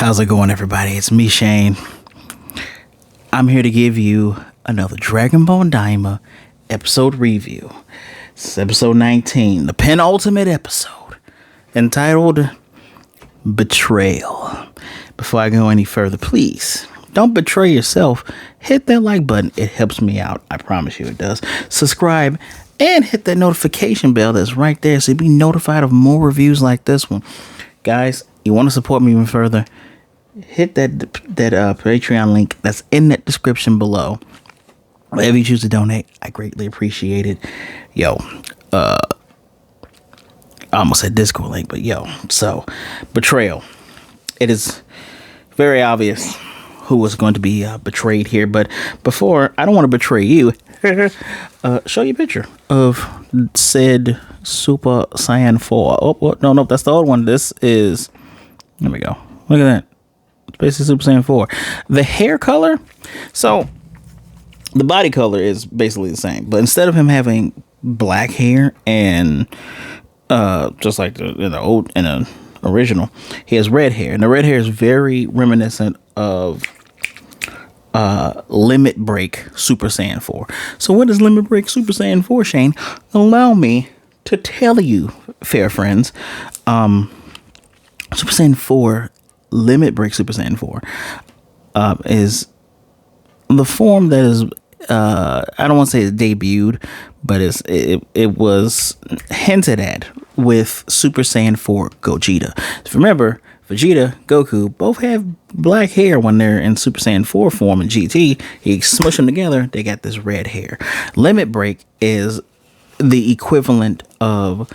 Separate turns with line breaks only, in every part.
How's it going, everybody? It's me, Shane. I'm here to give you another Dragon Ball DAIMA episode review. This is episode 19, the penultimate episode, entitled Betrayal. Before I go any further, please don't betray yourself. Hit that like button. It helps me out. I promise you it does. Subscribe and hit that notification bell that's right there so you'll be notified of more reviews like this one. Guys, you want to support me even further? Hit that Patreon link that's in that description below. Whatever you choose to donate, I greatly appreciate it. I almost said Discord link, but so Betrayal. It is very obvious who is going to be betrayed here, but before, I don't want to betray you. Show you a picture of said Super Saiyan 4. Oh, no, that's the old one. This is, there we go. Look at that. It's basically Super Saiyan 4. The hair color, so the body color is basically the same, but instead of him having black hair and just like the original, he has red hair, and the red hair is very reminiscent of Limit Break Super Saiyan 4. So what is Limit Break Super Saiyan 4, Shane? Allow me to tell you, fair friends, Super Saiyan 4, Limit Break Super Saiyan 4 is the form that is I don't want to say it's debuted, but it was hinted at with Super Saiyan 4 Gogeta. So remember, Vegeta, Goku both have black hair when they're in Super Saiyan 4 form in GT. You smush them together, they got this red hair. Limit Break is the equivalent of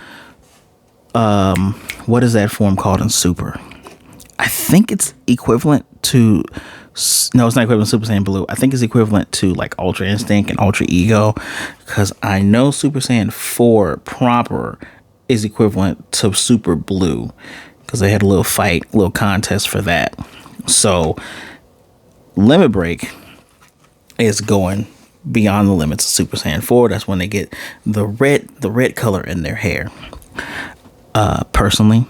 what is that form called in Super? I think it's equivalent to, no, it's not equivalent to Super Saiyan Blue. I think it's equivalent to like Ultra Instinct and Ultra Ego, because I know Super Saiyan 4 proper is equivalent to Super Blue, because they had a little fight, a little contest for that. So Limit Break is going beyond the limits of Super Saiyan 4. That's when they get the red color in their hair. Personally,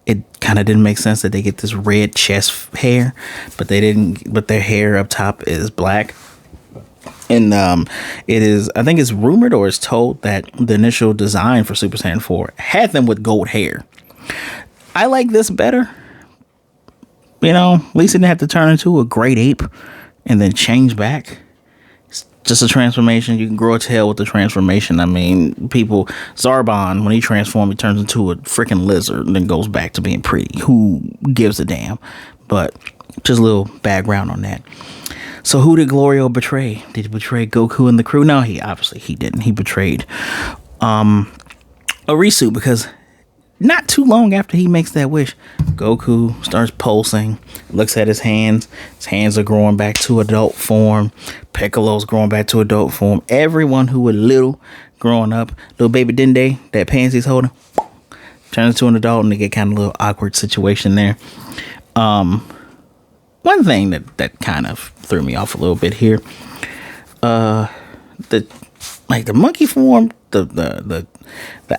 it kind of didn't make sense that they get this red chest hair, but they didn't. But their hair up top is black, and it is. I think it's rumored or it's told that the initial design for Super Saiyan 4 had them with gold hair. I like this better. At least it didn't have to turn into a great ape and then change back. It's just a transformation. You can grow a tail with the transformation. I mean, Zarbon, when he transforms, he turns into a freaking lizard and then goes back to being pretty. Who gives a damn? But just a little background on that. So who did Glorio betray? Did he betray Goku and the crew? No, he didn't. He betrayed Arinsu, because not too long after he makes that wish, Goku starts pulsing, looks at his hands. His hands are growing back to adult form. Piccolo's growing back to adult form. Everyone who was little growing up, little baby Dende, that pansy's holding, turns to an adult, and they get kind of a little awkward situation there. One thing that kind of threw me off a little bit here, the monkey form, the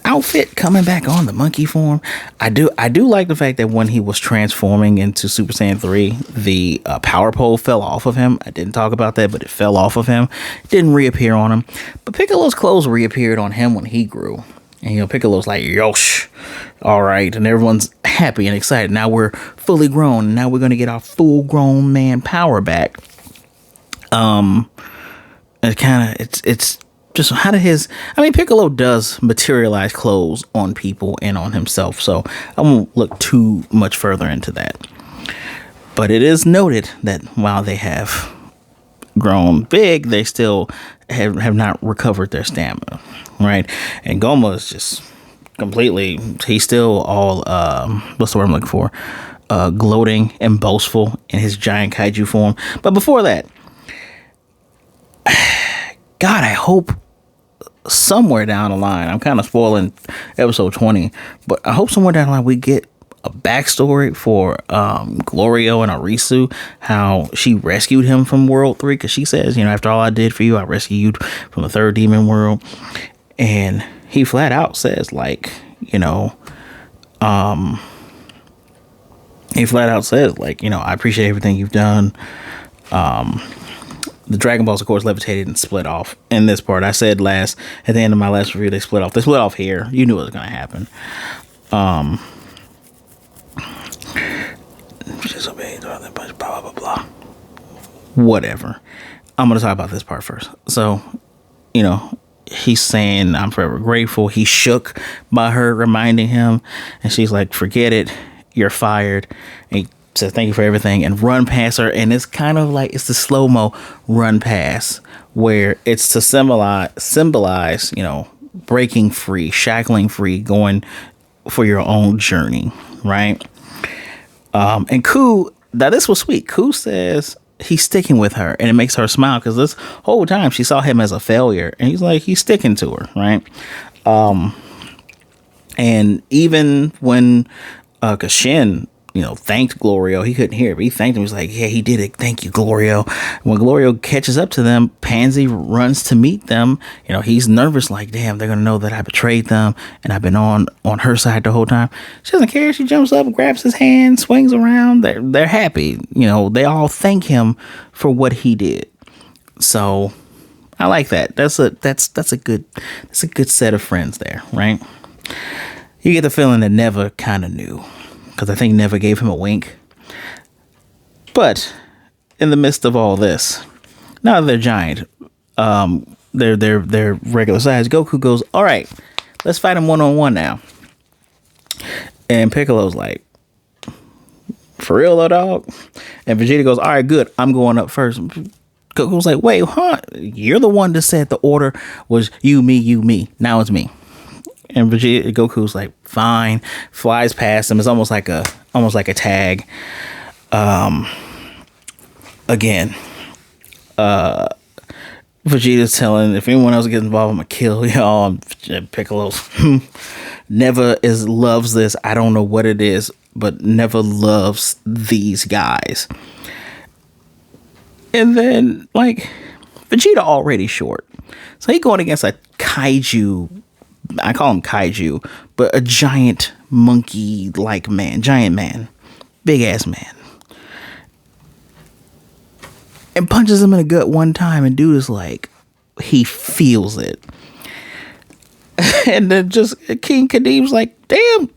outfit coming back on the monkey form. I do like the fact that when he was transforming into Super Saiyan 3, the power pole fell off of him. I didn't talk about that, but it fell off of him. It didn't reappear on him. But Piccolo's clothes reappeared on him when he grew. And Piccolo's like, yosh, all right. And everyone's happy and excited. Now we're fully grown. And now we're going to get our full grown man power back. It's just how did Piccolo does materialize clothes on people and on himself, so I won't look too much further into that. But it is noted that while they have grown big, they still have not recovered their stamina, right? And Goma is just completely, he's still all, what's the word I'm looking for? Gloating and boastful in his giant kaiju form. But before that, God, I hope somewhere down the line, I'm kind of spoiling episode 20, but I hope somewhere down the line we get a backstory for Glorio and Arinsu, how she rescued him from World 3, because she says, after all I did for you, I rescued you from the third demon world. And he flat out says, he flat out says, like, I appreciate everything you've done. The Dragon Balls, of course, levitated and split off in this part. I said at the end of my last review, they split off. They split off here. You knew it was going to happen. Blah, blah, blah. Whatever. I'm going to talk about this part first. So, he's saying, I'm forever grateful. He's shook by her reminding him. And she's like, forget it. You're fired. And he says, thank you for everything. And run past her. And it's kind of like, it's the slow-mo run past, where it's to symbolize, breaking free, shackling free, going for your own journey. Right. And Ku, now this was sweet. Ku says he's sticking with her, and it makes her smile, because this whole time she saw him as a failure, and he's sticking to her, right? And even when Shin, thanked Glorio, he couldn't hear it, but he thanked him. He was like, yeah, he did it. Thank you, Glorio. When Glorio catches up to them, Pansy runs to meet them. He's nervous, like, damn, they're going to know that I betrayed them, and I've been on her side the whole time. She doesn't care. She jumps up, grabs his hand, swings around. They're happy. They all thank him for what he did. So I like that. That's a good set of friends there, right? You get the feeling that Neva kind of knew, because I think Neva gave him a wink. But in the midst of all this, now that they're giant, they're regular size, Goku goes, all right, let's fight him one-on-one now. And Piccolo's like, for real though, dog? And Vegeta goes, all right, good, I'm going up first. Goku's like, wait, huh? You're the one that said the order was you, me. Now it's me. And Goku's like, fine, flies past him. It's almost like a tag. Again, Vegeta's telling, if anyone else gets involved, I'm gonna kill y'all. Piccolo's never loves this. I don't know what it is, but never loves these guys. And then, like, Vegeta already short, so he going against a kaiju. I call him kaiju, but a giant monkey-like man, giant man, big-ass man. And punches him in the gut one time, and dude is like, he feels it. And then just King Kadim's like, damn,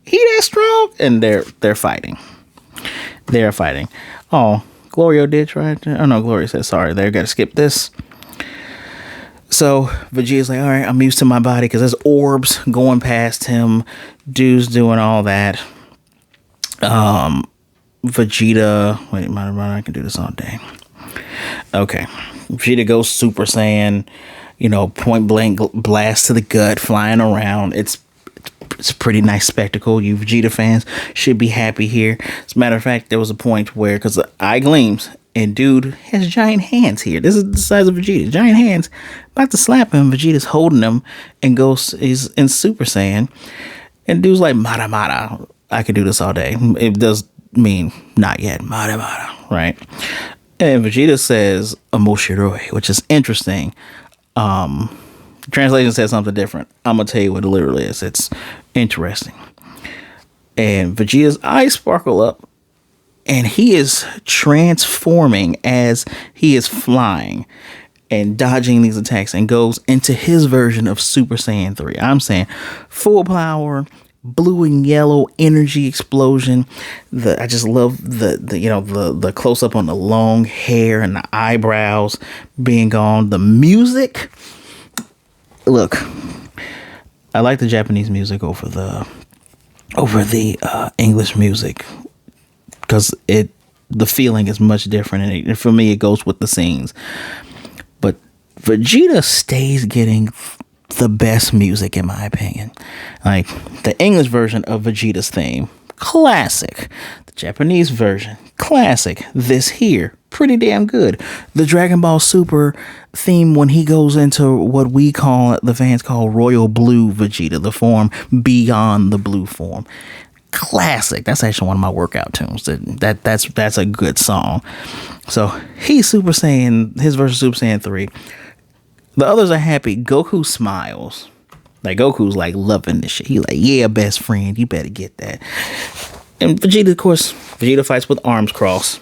he that strong? And they're fighting. They're fighting. Oh, Glorio did try to... Oh, no, Glorio said, sorry, they got to skip this. So Vegeta's like, all right, I'm used to my body, because there's orbs going past him. Dude's doing all that. Vegeta, wait, I can do this all day. Okay. Vegeta goes Super Saiyan, point blank blast to the gut, flying around. It's a pretty nice spectacle. You Vegeta fans should be happy here. As a matter of fact, there was a point where, because the eye gleams, and dude has giant hands here. This is the size of Vegeta. Giant hands. About to slap him. Vegeta's holding him and he's in Super Saiyan. And dude's like, Mata Mata. I could do this all day. It does mean not yet. Mata Mata. Right? And Vegeta says Omoshiroi, which is interesting. Translation says something different. I'm going to tell you what it literally is. It's interesting. And Vegeta's eyes sparkle up. And he is transforming as he is flying and dodging these attacks, and goes into his version of Super Saiyan 3. I'm saying full power, blue and yellow energy explosion. I just love the close up on the long hair and the eyebrows being gone. The music. Look, I like the Japanese music over the English music, because the feeling is much different, and for me it goes with the scenes. But Vegeta stays getting the best music, in my opinion. Like, the English version of Vegeta's theme, classic. The Japanese version, classic. This here, pretty damn good. The Dragon Ball Super theme, when he goes into what the fans call Royal Blue Vegeta, the form beyond the blue form, classic. That's actually one of my workout tunes. That's a good song. So he's Super Saiyan, his version of Super Saiyan 3. The others are happy. Goku smiles. Like, Goku's like loving this shit. He like, yeah, best friend, you better get that. And Vegeta, of course, Vegeta fights with arms crossed.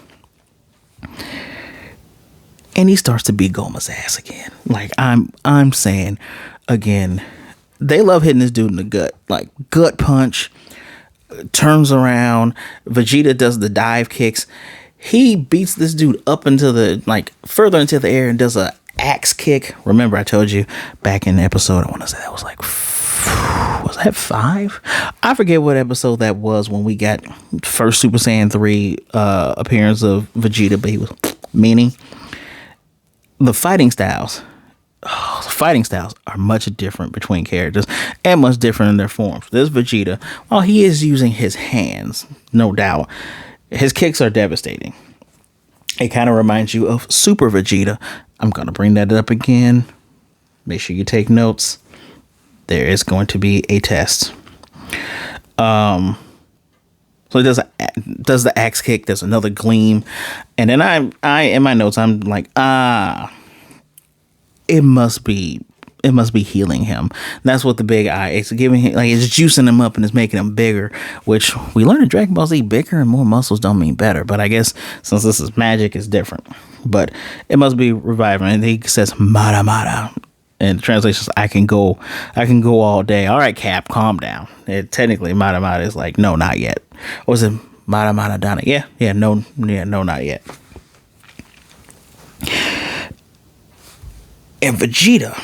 And he starts to beat Goma's ass again. Like, I'm saying, again, they love hitting this dude in the gut. Like, gut punch, turns around. Vegeta does the dive kicks. He beats this dude up into the, like, further into the air and does a axe kick. Remember, I told you back in the episode, I want to say that was like, was that 5? I forget what episode that was when we got first Super Saiyan 3 appearance of Vegeta, but he was meaning. The fighting styles are much different between characters and much different in their forms. This Vegeta, while he is using his hands, no doubt, his kicks are devastating. It kind of reminds you of Super Vegeta. I'm going to bring that up again. Make sure you take notes. There is going to be a test. So he does the axe kick. There's another gleam, and then I in my notes I'm like, it must be healing him. That's what the big eye is giving him. Like, it's juicing him up and it's making him bigger. Which we learned in Dragon Ball Z, bigger and more muscles don't mean better. But I guess since this is magic, it's different. But it must be reviving. And he says Mara Mara. And the translation is, I can go all day. All right, Cap, calm down. Technically, Mara Mara is like, no, not yet. Or was it Mara Mara Donna? No, not yet. And Vegeta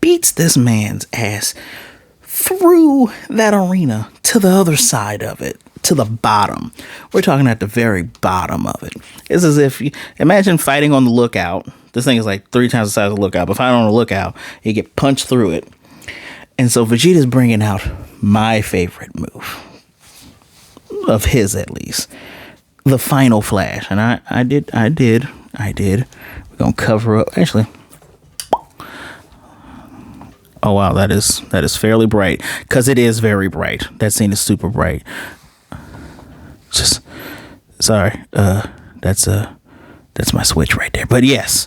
beats this man's ass through that arena to the other side of it, to the bottom. We're talking at the very bottom of it. It's as if you imagine fighting on the lookout. This thing is like 3 times the size of the lookout. But fighting on the lookout, you get punched through it. And so Vegeta's bringing out my favorite move, of his at least, the Final Flash. And I did. We're gonna cover up. Actually, oh wow, that is fairly bright, because it is very bright. That scene is super bright. Just sorry. That's my switch right there. But yes,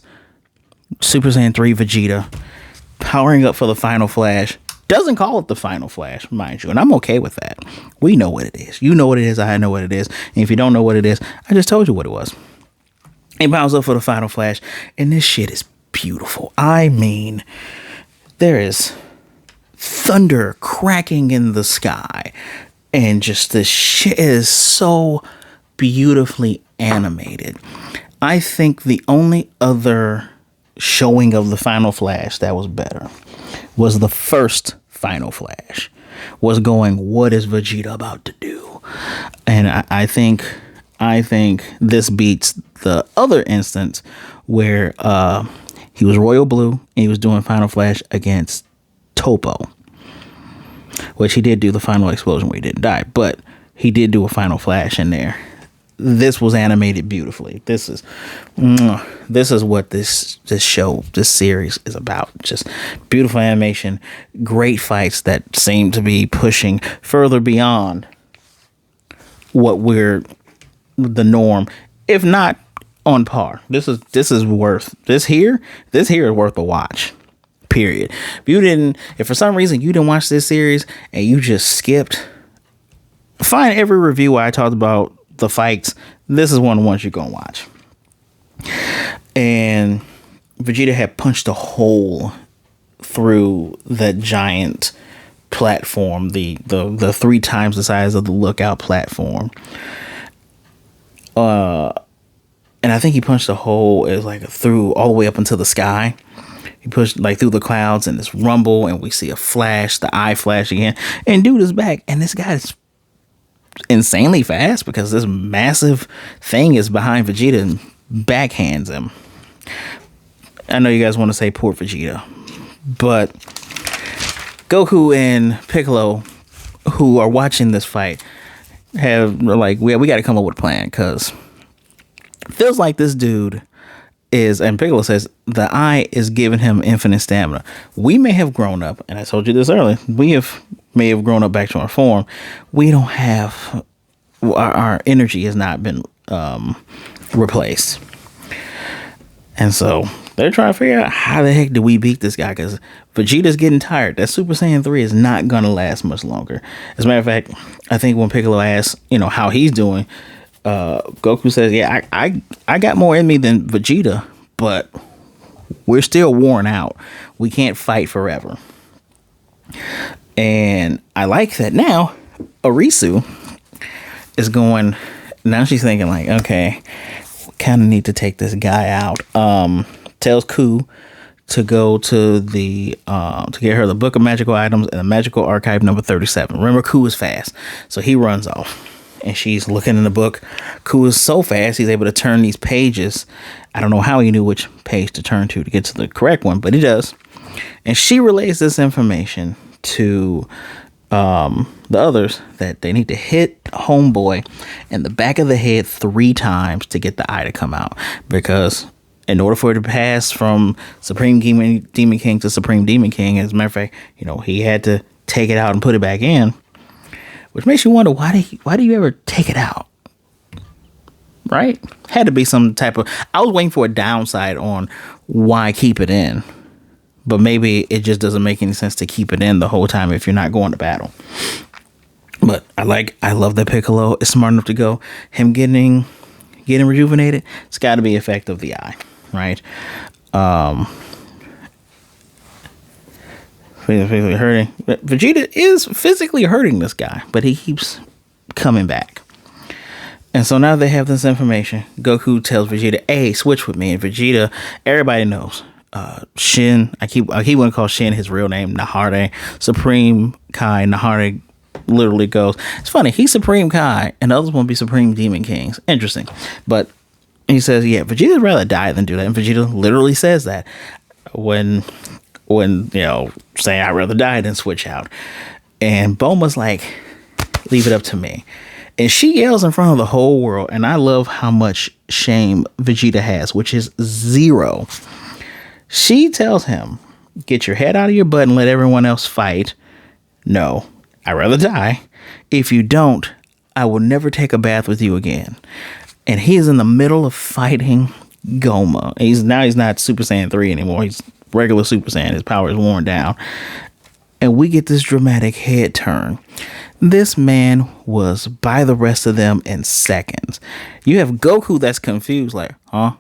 Super Saiyan 3 Vegeta powering up for the Final Flash. Doesn't call it the Final Flash, mind you, and I'm okay with that. We know what it is. You know what it is. I know what it is. And if you don't know what it is, I just told you what it was. He powers up for the Final Flash, and this shit is beautiful. I mean, there is thunder cracking in the sky, and just this shit is so beautifully animated. I think the only other showing of the Final Flash that was better was the first Final Flash. Was going, what is Vegeta about to do? And I think this beats the other instance where he was Royal Blue and he was doing Final Flash against Topo, which he did do the final explosion where he didn't die, but he did do a Final Flash in there. This was animated beautifully. This is what this series is about. Just beautiful animation, great fights that seem to be pushing further beyond what we're the norm, if not on par. This is worth this here is worth a watch. Period. If for some reason you didn't watch this series and you just skipped, find every review where I talked about the fights. This is one of the ones you're gonna watch. And Vegeta had punched a hole through that giant platform, the 3 times the size of the lookout platform. And I think he punched a hole as like through all the way up into the sky. He pushed like through the clouds and this rumble, and we see a flash, the eye flash again, and dude is back. And this guy is insanely fast because this massive thing is behind Vegeta and backhands him. I know you guys want to say poor Vegeta, but Goku and Piccolo, who are watching this fight, have like, we got to come up with a plan, because feels like this dude is, and Piccolo says the eye is giving him infinite stamina. We may have grown up, and I told you this earlier, may have grown up back to our form. We don't have, our energy has not been replaced. And so they're trying to figure out how the heck do we beat this guy, because Vegeta's getting tired. That Super Saiyan 3 is not going to last much longer. As a matter of fact, I think when Piccolo asks, how he's doing, Goku says, yeah, I got more in me than Vegeta, but we're still worn out. We can't fight forever. And I like that now Arinsu is going, now she's thinking like, okay, we kind of need to take this guy out. Tells Ku to go to the to get her the book of magical items and the magical archive number 37. Remember, Ku is fast, so he runs off. And she's looking in the book. Ku is so fast, he's able to turn these pages. I don't know how he knew which page to turn to get to the correct one, but he does. And she relays this information to the others that they need to hit Homeboy in the back of the head 3 times to get the eye to come out. Because in order for it to pass from Supreme Demon King to Supreme Demon King, as a matter of fact, he had to take it out and put it back in. Which makes you wonder, why do you ever take it out? Right? Had to be some type of... I was waiting for a downside on why keep it in. But maybe it just doesn't make any sense to keep it in the whole time if you're not going to battle. But I love that Piccolo is smart enough to go. Him getting rejuvenated, it's got to be effect of the eye. Right? Physically hurting. Vegeta is physically hurting this guy, but he keeps coming back. And so now they have this information. Goku tells Vegeta, "Hey, switch with me." And Vegeta, everybody knows, Shin. I keep want to call Shin his real name, Nahare. Supreme Kai Nahare literally goes. It's funny. He's Supreme Kai, and the others won't be Supreme Demon Kings. Interesting, but he says, "Yeah, Vegeta'd rather die than do that." And Vegeta literally says that when saying I'd rather die than switch out. And Bulma's like, leave it up to me. And she yells in front of the whole world. And I love how much shame Vegeta has, which is 0. She tells him, get your head out of your butt and let everyone else fight. No, I'd rather die. If you don't, I will never take a bath with you again. And he is in the middle of fighting Goma. He's not Super Saiyan 3 anymore. He's regular Super Saiyan. His power is worn down. And we get this dramatic head turn. This man was by the rest of them in seconds. You have Goku that's confused, like, huh?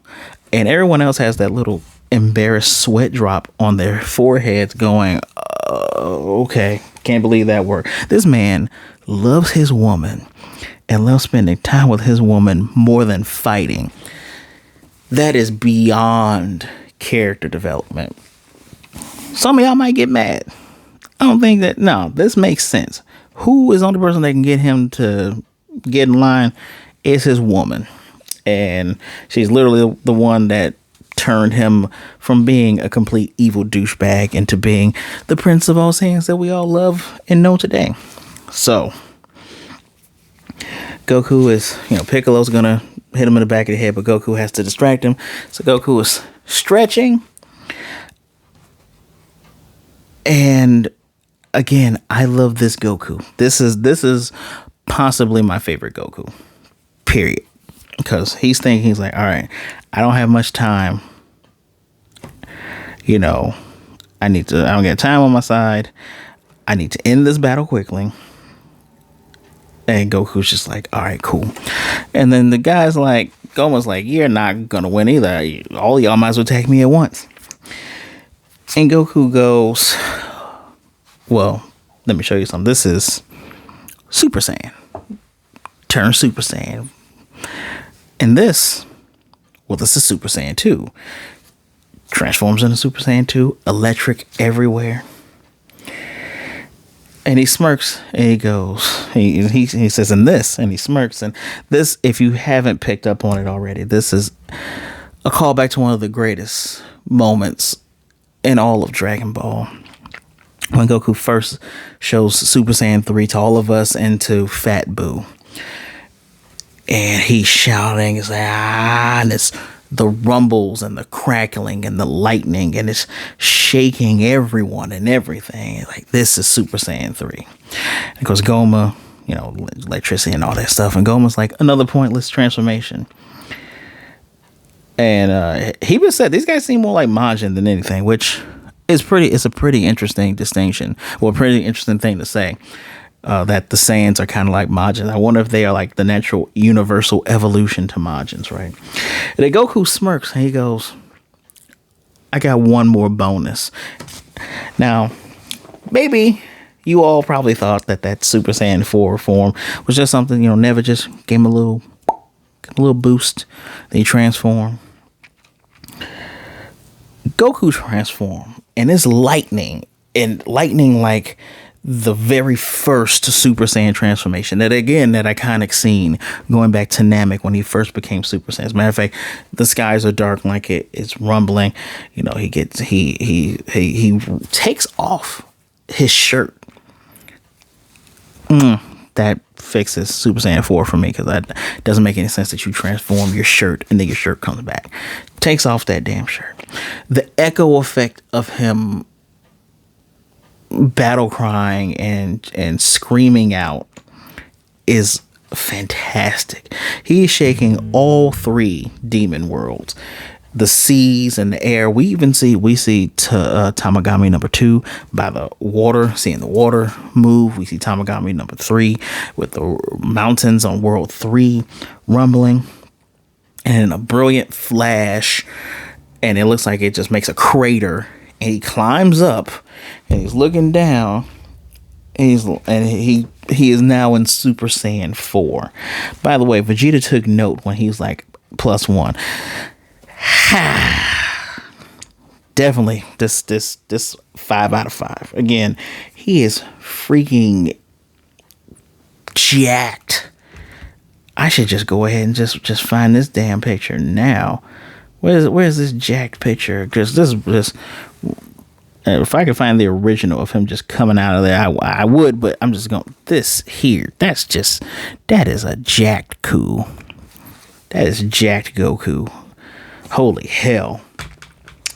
And everyone else has that little embarrassed sweat drop on their foreheads going, okay, can't believe that worked. This man loves his woman and loves spending time with his woman more than fighting. That is beyond character development. Some of y'all might get mad. I don't think that. No, this makes sense. Who is the only person that can get him to get in line is his woman. And she's literally the one that turned him from being a complete evil douchebag into being the prince of all saiyans that we all love and know today. So Goku is, Piccolo's gonna hit him in the back of the head, but Goku has to distract him. So Goku is stretching. And again, I love this Goku. This is possibly my favorite Goku. Period. Because he's like, all right, I don't have much time. I don't get time on my side. I need to end this battle quickly. And Goku's just like, all right, cool. And then the guy's like, Goma's like, you're not gonna win either. All y'all might as well attack me at once. And Goku goes, well, let me show you something. This is Super Saiyan. Turn Super Saiyan. And this is Super Saiyan 2. Transforms into Super Saiyan 2. Electric everywhere. And he smirks and he goes, he says, and this, and he smirks. And this, if you haven't picked up on it already, this is a callback to one of the greatest moments in all of Dragon Ball. When Goku first shows Super Saiyan 3 to all of us and to Fat Boo. And he's shouting, it's like, and it's the rumbles and the crackling and the lightning, and it's shaking everyone and everything. Like, this is Super Saiyan 3. And of course, Goma, electricity and all that stuff. And Goma's like, another pointless transformation. And he even said these guys seem more like Majin than anything, which is it's a pretty interesting distinction. Well, a pretty interesting thing to say. That the Saiyans are kind of like Majins. I wonder if they are like the natural universal evolution to Majins, right? And then Goku smirks and he goes, I got one more bonus. Now, maybe you all probably thought that Super Saiyan 4 form was just something, never just gave him a little boost. Then he transformed. Goku transformed, and it's lightning like the very first Super Saiyan transformation. That iconic scene going back to Namek when he first became Super Saiyan. As a matter of fact, the skies are dark like it's rumbling. He takes off his shirt. That fixes Super Saiyan 4 for me, because that doesn't make any sense that you transform your shirt and then your shirt comes back. Takes off that damn shirt. The echo effect of him battle crying and screaming out is fantastic. He's shaking all three demon worlds, the seas and the air. We see Tamagami number 2 by the water, seeing the water move. We see Tamagami number 3 with the mountains on world 3 rumbling, and in a brilliant flash, and it looks like it just makes a crater, and he climbs up and he's looking down, and he is now in Super Saiyan 4. By the way, Vegeta took note when he was like +1. Definitely this 5 out of 5. Again, he is freaking jacked. I should just go ahead and just find this damn picture now. Where's this jacked picture? Just this. If I could find the original of him just coming out of there, I would. But I'm just going this here. That is a jacked coup. That is jacked Goku. Holy hell.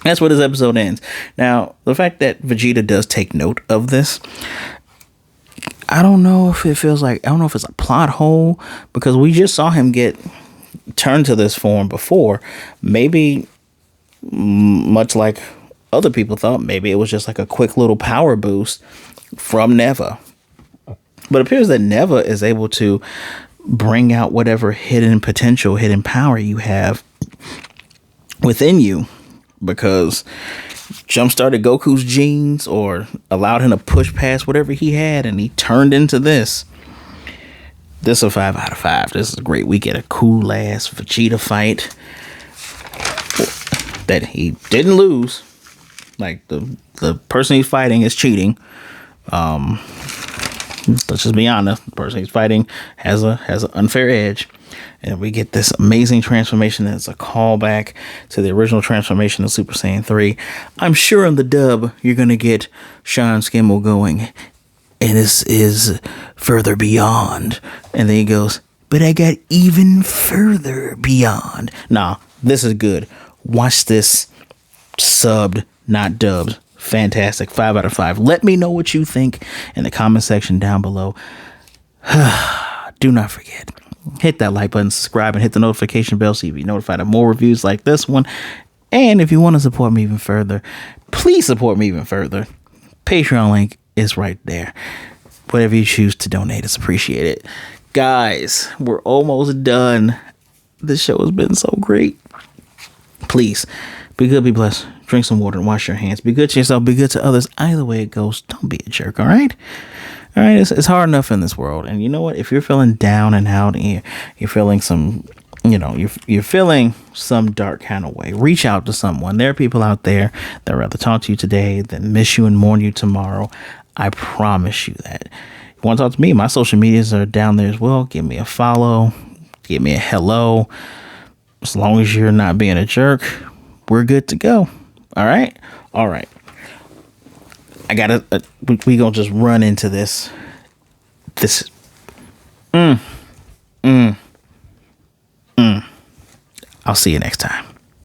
That's where this episode ends. Now, the fact that Vegeta does take note of this, I don't know if it's a plot hole, because we just saw him get turned to this form before. Maybe, much like other people thought, maybe it was just like a quick little power boost from Neva. But it appears that Neva is able to bring out whatever hidden potential, hidden power you have within you, because jump-started Goku's genes, or allowed him to push past whatever he had, and he turned into this. This is a 5 out of 5. This is great. We get a cool ass Vegeta fight that he didn't lose. Like the person he's fighting is cheating. Let's just be honest. The person he's fighting has an unfair edge. And we get this amazing transformation that's a callback to the original transformation of Super Saiyan 3. I'm sure in the dub, you're going to get Sean Skimmel going, and this is further beyond. And then he goes, but I got even further beyond. Nah, this is good. Watch this subbed, not dubbed. Fantastic. 5 out of 5. Let me know what you think in the comment section down below. Do not forget, hit that like button, subscribe, and hit the notification bell so you'll be notified of more reviews like this one. And if you want to support me even further, please support me even further. Patreon link is right there. Whatever you choose to donate is appreciated. Guys, we're almost done. This show has been so great. Please, be good, be blessed. Drink some water and wash your hands. Be good to yourself, be good to others. Either way it goes, don't be a jerk, all right? All right, it's hard enough in this world. And you know what? If you're feeling down and out, and you're feeling some, you're feeling some dark kind of way, reach out to someone. There are people out there that would rather talk to you today than miss you and mourn you tomorrow. I promise you that. If you want to talk to me, my social medias are down there as well. Give me a follow. Give me a hello. As long as you're not being a jerk, we're good to go. All right? All right. I gotta, we gonna just run into this. I'll see you next time.